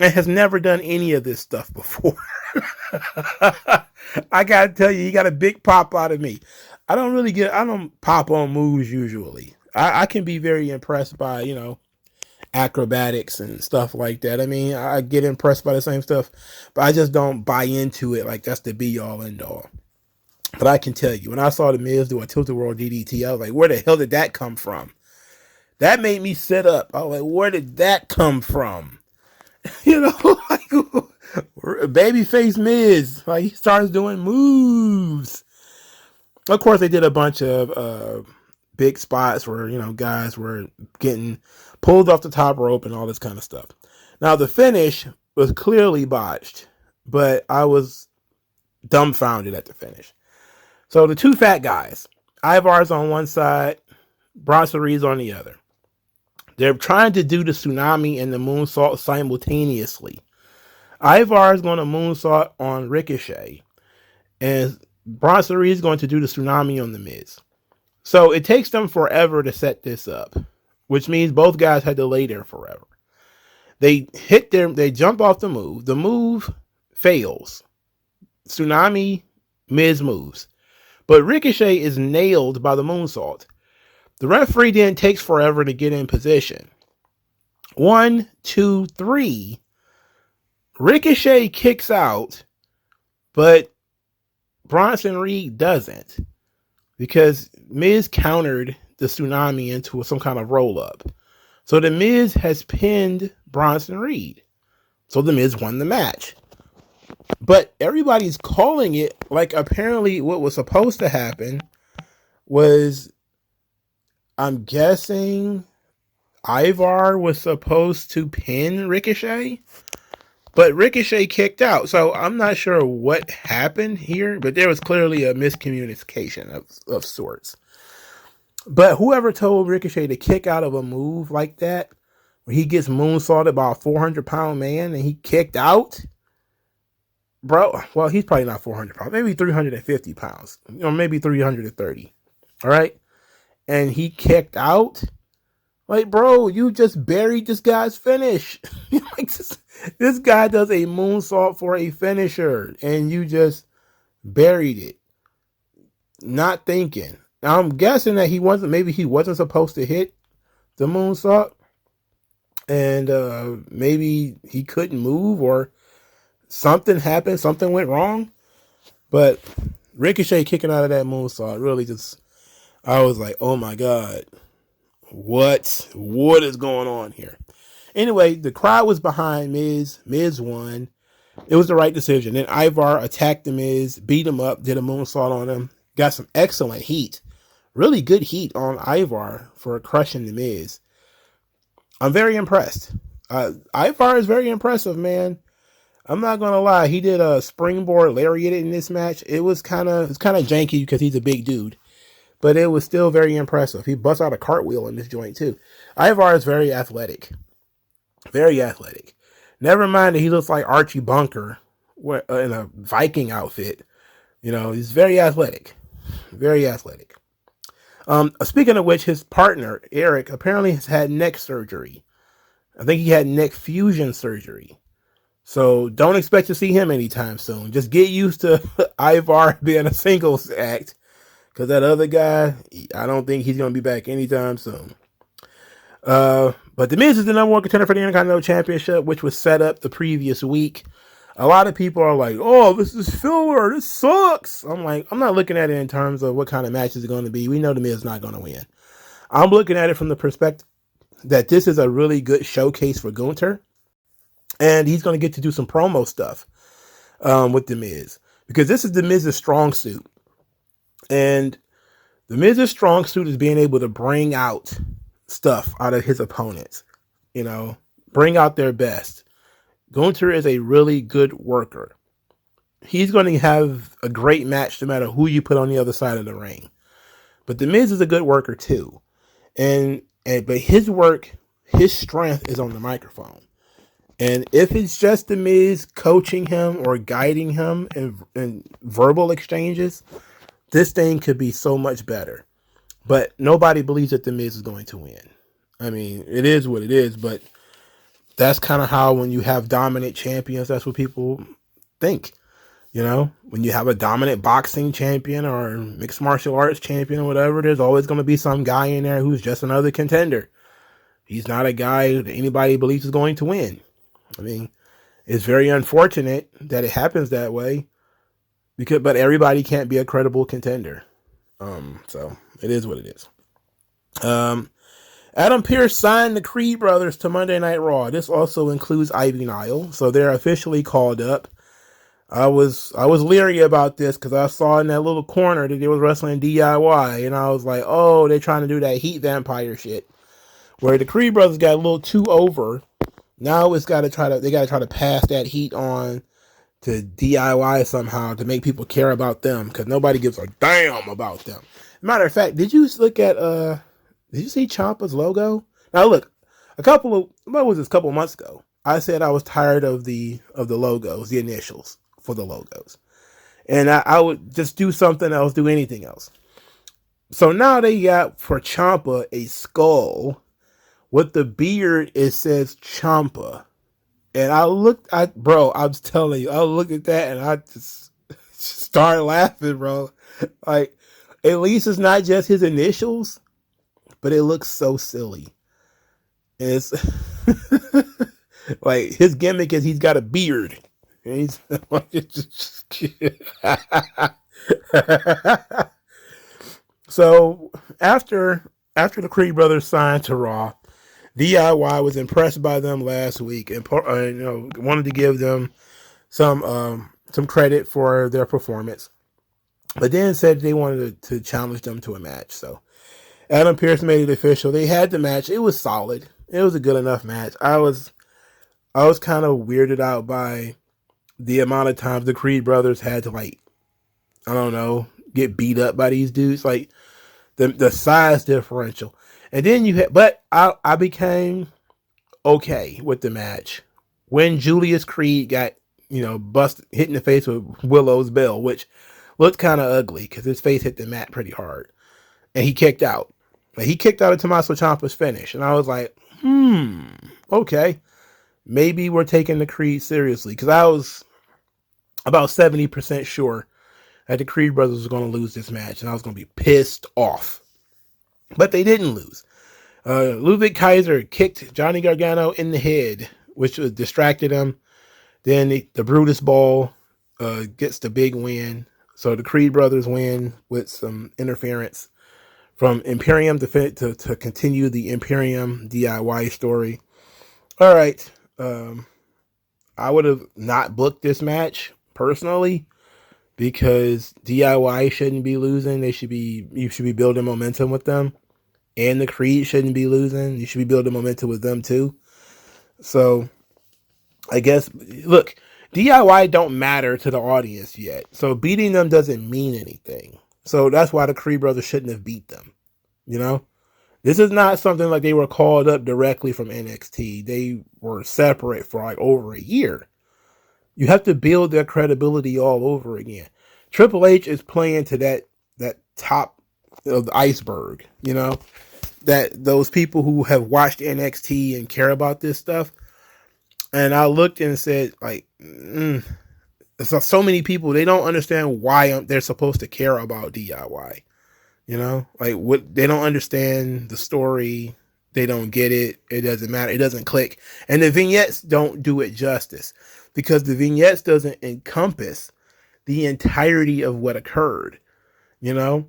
and has never done any of this stuff before. I gotta tell you, he got a big pop out of me. I don't pop on moves usually. I can be very impressed by, you know, acrobatics and stuff like that. I mean, I get impressed by the same stuff, but I just don't buy into it like that's the be all end all. But I can tell you, when I saw The Miz do a tilt-a-whirl DDT, I was like, where the hell did that come from? That made me sit up. I was like, where did that come from? You know, like babyface Miz, like he starts doing moves. Of course, they did a bunch of big spots where, you know, guys were getting pulled off the top rope and all this kind of stuff. Now, the finish was clearly botched, but I was dumbfounded at the finish. So the 2 fat guys, Ivar's on one side, Bronson Reed's on the other. They're trying to do the tsunami and the moonsault simultaneously. Ivar is going to moonsault on Ricochet, and Bronson Reed is going to do the tsunami on The Miz. So it takes them forever to set this up, which means both guys had to lay there forever. They jump off the move. The move fails. Tsunami, Miz moves. But Ricochet is nailed by the moonsault. The referee then takes forever to get in position. 1, 2, 3. Ricochet kicks out, but Bronson Reed doesn't, because Miz countered the tsunami into some kind of roll-up. So The Miz has pinned Bronson Reed. So The Miz won the match. But everybody's calling it like apparently what was supposed to happen was, I'm guessing, Ivar was supposed to pin Ricochet, but Ricochet kicked out. So I'm not sure what happened here, but there was clearly a miscommunication of sorts. But whoever told Ricochet to kick out of a move like that, where he gets moonsaulted by a 400-pound man and he kicked out, bro, well, he's probably not 400 pounds, maybe 350 pounds, or maybe 330. All right. And he kicked out. Like, bro, you just buried this guy's finish. Like, this guy does a moonsault for a finisher, and you just buried it. Not thinking. Now, I'm guessing that he wasn't supposed to hit the moonsault, and maybe he couldn't move, or something happened, something went wrong. But Ricochet kicking out of that moonsault really just, I was like, oh my God, what is going on here? Anyway, the crowd was behind Miz. Miz won. It was the right decision. Then Ivar attacked the Miz, beat him up, did a moonsault on him, got some excellent heat. Really good heat on Ivar for crushing the Miz. I'm very impressed. Ivar is very impressive, man. I'm not gonna lie. He did a springboard lariat in this match. It's kind of janky because he's a big dude, but it was still very impressive. He busts out a cartwheel in this joint too. Ivar is very athletic. Very athletic. Never mind that he looks like Archie Bunker in a Viking outfit. You know, he's very athletic. Very athletic. Speaking of which, his partner, Eric, apparently has had neck surgery. I think he had neck fusion surgery. So don't expect to see him anytime soon. Just get used to Ivar being a singles act. Because that other guy, I don't think he's going to be back anytime soon. But The Miz is the number one contender for the Intercontinental Championship, which was set up the previous week. A lot of people are like, oh, this is filler. This sucks. I'm like, I'm not looking at it in terms of what kind of match is going to be. We know The Miz is not going to win. I'm looking at it from the perspective that this is a really good showcase for Gunther. And he's going to get to do some promo stuff with The Miz. Because this is The Miz's strong suit. And The Miz's strong suit is being able to bring out stuff out of his opponents. You know, bring out their best. Gunther is a really good worker. He's going to have a great match no matter who you put on the other side of the ring. But The Miz is a good worker too. But his work, his strength is on the microphone. And if it's just The Miz coaching him or guiding him in verbal exchanges, this thing could be so much better. But nobody believes that The Miz is going to win. I mean, it is what it is, but that's kind of how when you have dominant champions, that's what people think. You know, when you have a dominant boxing champion or mixed martial arts champion or whatever, there's always going to be some guy in there who's just another contender. He's not a guy that anybody believes is going to win. I mean, it's very unfortunate that it happens that way, but everybody can't be a credible contender. So it is what it is. Adam Pearce signed the Creed brothers to Monday Night Raw. This also includes Ivy Nile, so they're officially called up. I was leery about this because I saw in that little corner that they was wrestling DIY, and I was like, oh, they're trying to do that Heat Vampire shit, where the Creed brothers got a little too over. Now they got to try to pass that heat on to DIY somehow to make people care about them, because nobody gives a damn about them. Matter of fact, did you see Ciampa's logo? Now look, a couple months ago, I said I was tired of the logos, the initials for the logos. And I would just do something else, do anything else. So now they got for Ciampa a skull. With the beard, it says Ciampa. And I'm telling you, I looked at that and I just started laughing, bro. Like, at least it's not just his initials, but it looks so silly. And it's like, his gimmick is he's got a beard. And he's So after the Creed brothers signed to Raw, DIY was impressed by them last week and wanted to give them some credit for their performance, but then said they wanted to challenge them to a match. So Adam Pearce made it official. They had the match. It was solid. It was a good enough match. I was kind of weirded out by the amount of times the Creed brothers had to, like, I don't know, get beat up by these dudes. Like, the size differential. And then but I became okay with the match when Julius Creed got, hit in the face with Willow's bell, which looked kind of ugly because his face hit the mat pretty hard. And he kicked out. Like, he kicked out of Tommaso Ciampa's finish. And I was like, okay. Maybe we're taking the Creed seriously. Because I was about 70% sure that the Creed brothers was going to lose this match. And I was going to be pissed off. But they didn't lose. Ludwig Kaiser kicked Johnny Gargano in the head, which distracted him. Then the Brutus Ball gets the big win So the Creed brothers win with some interference from Imperium to continue the Imperium DIY story. All right. I would have not booked this match personally because DIY shouldn't be losing. You should be building momentum with them. And the Creed shouldn't be losing. You should be building momentum with them too. So I guess, look, DIY don't matter to the audience yet. So beating them doesn't mean anything. So that's why the Creed brothers shouldn't have beat them. You know? This is not something like they were called up directly from NXT. They were separate for like over a year. You have to build their credibility all over again. Triple H is playing to that top of the iceberg, you know? That those people who have watched NXT and care about this stuff. And I looked and said, like, so many people, they don't understand why they're supposed to care about DIY. You know, like what they don't understand the story. They don't get it. It doesn't matter. It doesn't click. And the vignettes don't do it justice because the vignettes doesn't encompass the entirety of what occurred. You know,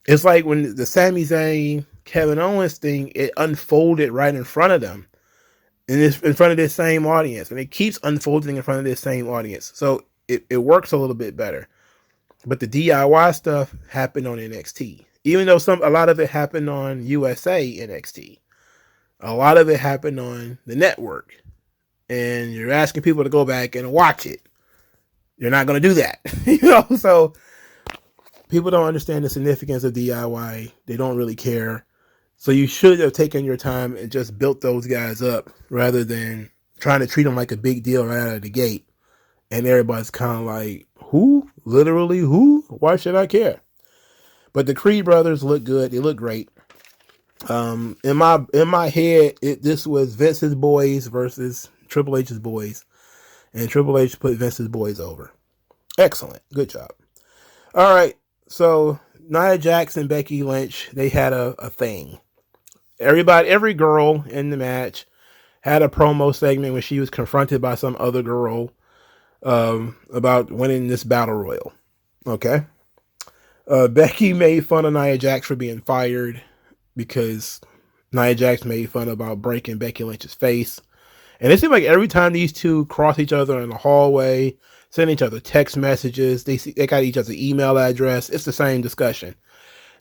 it's like when the Sami Zayn, Kevin Owens thing, it unfolded right in front of them. And it's in front of this same audience. And it keeps unfolding in front of this same audience. So it works a little bit better. But the DIY stuff happened on NXT. Even though a lot of it happened on USA NXT. A lot of it happened on the network. And you're asking people to go back and watch it. You're not going to do that. You know, so people don't understand the significance of DIY. They don't really care. So you should have taken your time and just built those guys up rather than trying to treat them like a big deal right out of the gate. And everybody's kind of like, who? Literally who? Why should I care? But the Creed brothers look good. They look great. In my head, this was Vince's boys versus Triple H's boys. And Triple H put Vince's boys over. Excellent. Good job. All right. So Nia Jax and Becky Lynch, they had a thing. Every girl in the match had a promo segment when she was confronted by some other girl about winning this battle royal. Okay. Becky made fun of Nia Jax for being fired because Nia Jax made fun about breaking Becky Lynch's face. And it seemed like every time these two cross each other in the hallway, send each other text messages, they got each other's email address. It's the same discussion.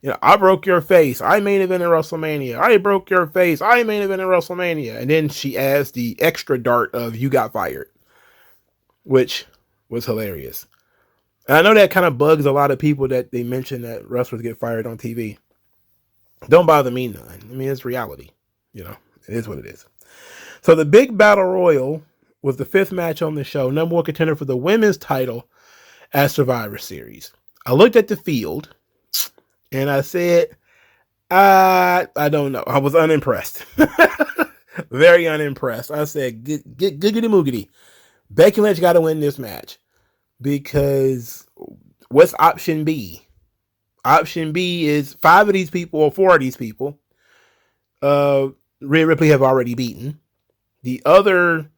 You know, I broke your face. I main event in WrestleMania. I broke your face. I main event in WrestleMania. And then she adds the extra dart of you got fired, which was hilarious. And I know that kind of bugs a lot of people that they mention that wrestlers get fired on TV. Don't bother me none. I mean, it's reality. You know, it is what it is. So the big battle royal was the 5th match on the show. Number 1 contender for the women's title at Survivor Series. I looked at the field and I said, I don't know. I was unimpressed. Very unimpressed. I said, giggity moogity. Becky Lynch got to win this match. Because what's option B? Option B is 5 of these people or 4 of these people Rhea Ripley have already beaten. The other,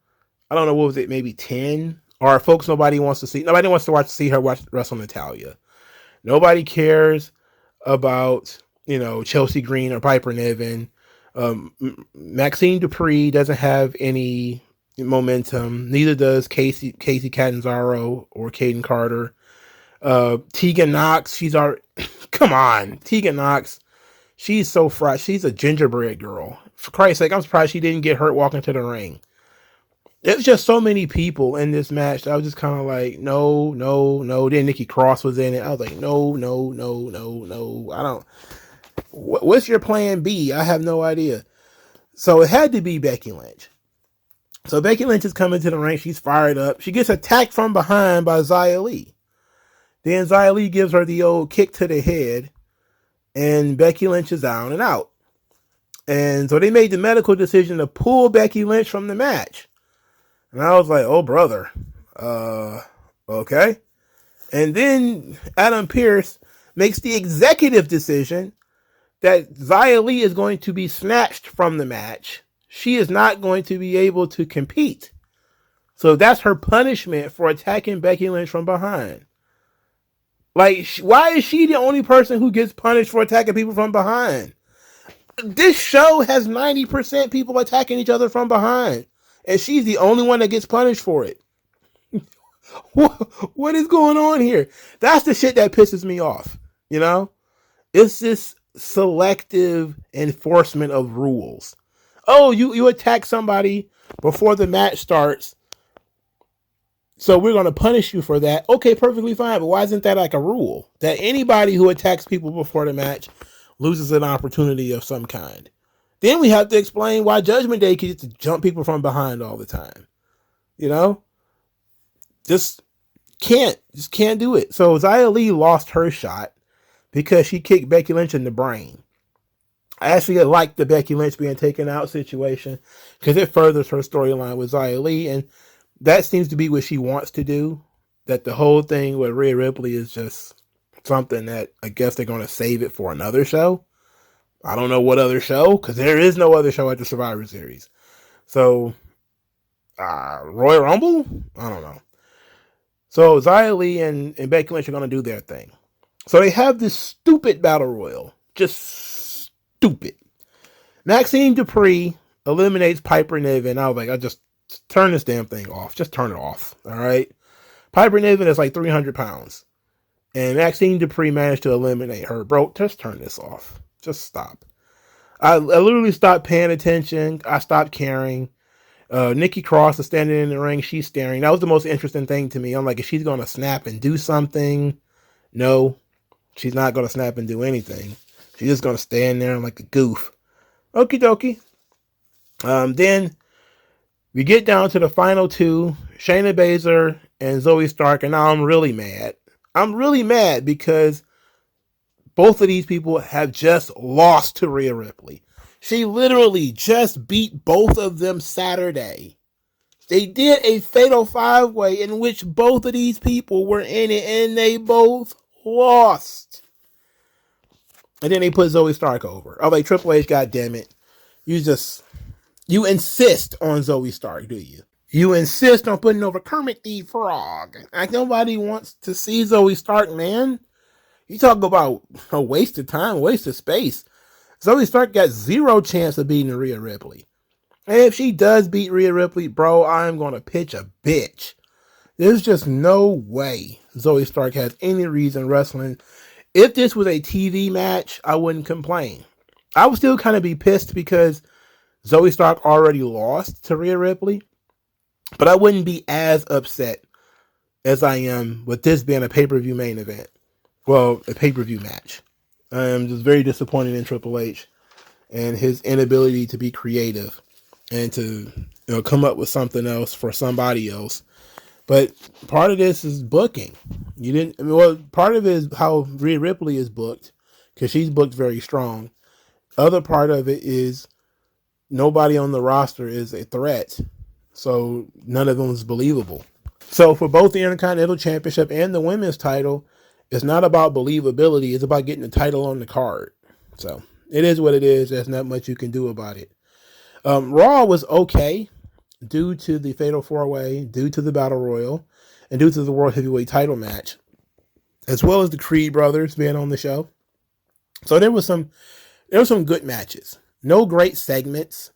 I don't know, what was it, maybe 10 are folks nobody wants to see. Nobody wants to see her wrestle Natalya. Nobody cares about, you know, Chelsea Green or Piper Niven. Maxine Dupree doesn't have any momentum. Neither does Casey Catanzaro or Caden Carter. Tegan Knox, she's our come on, Tegan Knox, she's so fried. She's a gingerbread girl. For Christ's sake, I'm surprised she didn't get hurt walking to the ring. There's just so many people in this match that I was just kind of like, no. Then Nikki Cross was in it. I was like, no. I don't. What's your plan B? I have no idea. So it had to be Becky Lynch. So Becky Lynch is coming to the ring. She's fired up. She gets attacked from behind by Xia Li. Then Xia Li gives her the old kick to the head. And Becky Lynch is down and out. And so they made the medical decision to pull Becky Lynch from the match. And I was like, oh, brother. Okay. And then Adam Pearce makes the executive decision that Xia Li is going to be snatched from the match. She is not going to be able to compete. So that's her punishment for attacking Becky Lynch from behind. Like, why is she the only person who gets punished for attacking people from behind? This show has 90% people attacking each other from behind, and she's the only one that gets punished for it. What is going on here? That's the shit that pisses me off. You know, it's this selective enforcement of rules. Oh, you attack somebody before the match starts, so we're going to punish you for that. Okay, perfectly fine. But why isn't that like a rule that anybody who attacks people before the match loses an opportunity of some kind? Then we have to explain why Judgment Day gets to jump people from behind all the time. You know, just can't do it. So Xia Li lost her shot because she kicked Becky Lynch in the brain. I actually like the Becky Lynch being taken out situation because it furthers her storyline with Xia Li, and that seems to be what she wants to do. That the whole thing with Rhea Ripley is just something that I guess they're going to save it for another show. I don't know what other show, because there is no other show at the Survivor Series. So, Royal Rumble? I don't know. So, Xia Li and Becky Lynch are going to do their thing. So, they have this stupid battle royal. Just stupid. Maxine Dupree eliminates Piper Niven. I was like, I just turn this damn thing off. Just turn it off. All right? Piper Niven is like 300 pounds. And Maxine Dupree managed to eliminate her. Bro, just turn this off. Just stop. I literally stopped paying attention. I stopped caring. Nikki Cross is standing in the ring. She's staring. That was the most interesting thing to me. I'm like, if she's going to snap and do something, no, she's not going to snap and do anything. She's just going to stand there like a goof. Okie dokie. Then we get down to the final two, Shayna Baszler and Zoey Stark, and now I'm really mad. I'm really mad because both of these people have just lost to Rhea Ripley. She literally just beat both of them Saturday. They did a fatal 5-way in which both of these people were in it, and they both lost. And then they put Zoey Stark over. I'm like, Triple H, goddammit. You insist on Zoey Stark, do you? You insist on putting over Kermit the Frog. Like, nobody wants to see Zoey Stark, man. You talk about a waste of time, waste of space. Zoey Stark got zero chance of beating Rhea Ripley. And if she does beat Rhea Ripley, bro, I'm going to pitch a bitch. There's just no way Zoey Stark has any reason wrestling. If this was a TV match, I wouldn't complain. I would still kind of be pissed because Zoey Stark already lost to Rhea Ripley. But I wouldn't be as upset as I am with this being a pay-per-view main event. Well, a pay-per-view match. I am just very disappointed in Triple H and his inability to be creative and to come up with something else for somebody else. But part of this is booking. Part of it is how Rhea Ripley is booked, because she's booked very strong. Other part of it is nobody on the roster is a threat, so none of them is believable. So for both the Intercontinental Championship and the Women's title, it's not about believability. It's about getting the title on the card. So it is what it is. There's not much you can do about it. Raw was okay due to the Fatal 4-Way, due to the Battle Royal, and due to the World Heavyweight title match, as well as the Creed brothers being on the show. So there was some good matches. No great segments,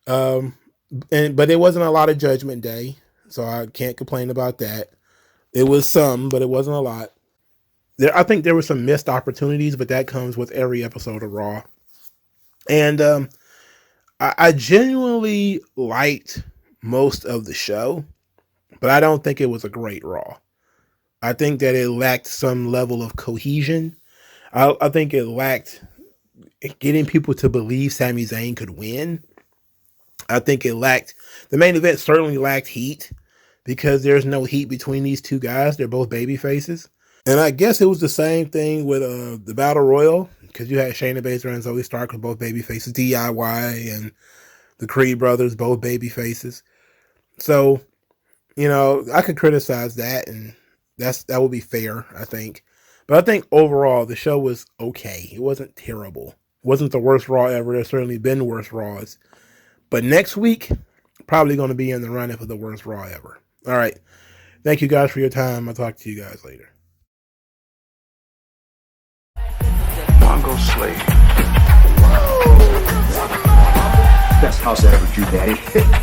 but it wasn't a lot of Judgment Day, so I can't complain about that. It was some, but it wasn't a lot. I think there were some missed opportunities, but that comes with every episode of Raw. And I genuinely liked most of the show, but I don't think it was a great Raw. I think that it lacked some level of cohesion. I think it lacked getting people to believe Sami Zayn could win. I think the main event certainly lacked heat, because there's no heat between these two guys. They're both baby faces. And I guess it was the same thing with the Battle Royal, because you had Shayna Baszler and Zoey Stark with both baby faces, DIY and the Creed brothers, both baby faces. So, I could criticize that, and that would be fair, I think. But I think overall the show was okay. It wasn't terrible. It wasn't the worst Raw ever. There's certainly been worse Raws. But next week, probably going to be in the running for the worst Raw ever. All right. Thank you guys for your time. I'll talk to you guys later. MagMongoSlade. Best house I ever drew, Daddy.